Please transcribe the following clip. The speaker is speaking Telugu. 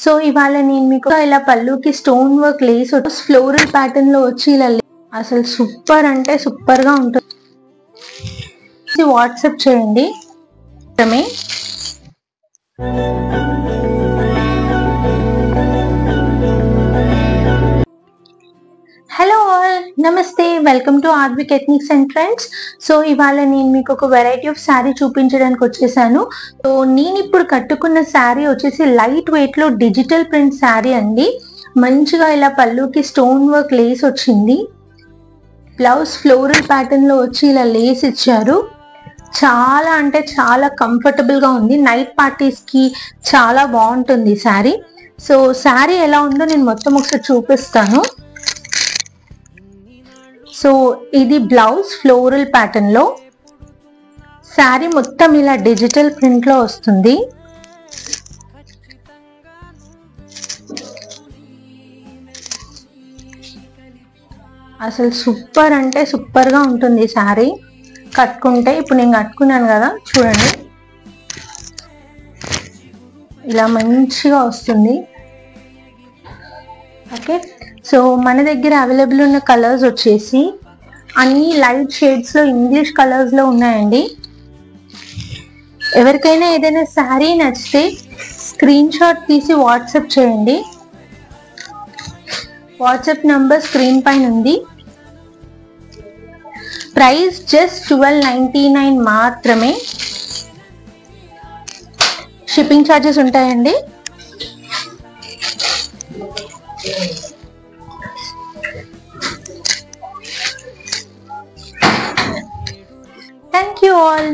సో ఇవాళ నేను మీకు ఇలా పళ్ళుకి stone work lace floral pattern లో వచ్చి ఇలా అసలు సూపర్ అంటే సూపర్ గా ఉంటుంది. వాట్సాప్ చేయండి. హలో ఆల్, నమస్తే, welcome to Arvik ethnics and trends. So ఇవాళ నేను మీకు ఒక వెరైటీ ఆఫ్ శారీ చూపించడానికి వచ్చేసాను. సో నేను ఇప్పుడు కట్టుకున్న శారీ వచ్చేసి లైట్ వెయిట్ లో డిజిటల్ ప్రింట్ శారీ అండి. మంచిగా ఇలా పళ్ళుకి స్టోన్ వర్క్ లేస్ వచ్చింది. బ్లౌజ్ ఫ్లోరల్ ప్యాటర్న్ లో వచ్చి ఇలా లేస్ ఇచ్చారు. చాలా అంటే చాలా కంఫర్టబుల్ గా ఉంది. నైట్ పార్టీస్ కి చాలా బాగుంటుంది శారీ. సో శారీ ఎలా ఉందో నేను మొత్తం ఒకసారి చూపిస్తాను. సో ఇది బ్లౌజ్ ఫ్లోరల్ ప్యాటర్న్ లో, శారీ మొత్తం ఇలా డిజిటల్ ప్రింట్ లో వస్తుంది. అసలు సూపర్ అంటే సూపర్ గా ఉంటుంది శారీ కట్టుకుంటే. ఇప్పుడు నేను కట్టుకున్నాను కదా, చూడండి ఇలా మంచిగా వస్తుంది. ఓకే, సో మన దగ్గర అవైలబుల్ ఉన్న కలర్స్ వచ్చేసి అన్ని లైట్ షేడ్స్ లో ఇంగ్లీష్ కలర్స్ లో ఉన్నాయండి. ఎవరికైనా ఏదైనా శారీ నచ్చితే స్క్రీన్ షాట్ తీసి వాట్సాప్ చేయండి. వాట్సాప్ నంబర్ స్క్రీన్ పైన ఉంది. ప్రైస్ జస్ట్ 1299 మాత్రమే. షిప్పింగ్ ఛార్జెస్ ఉంటాయండి. Thank you all.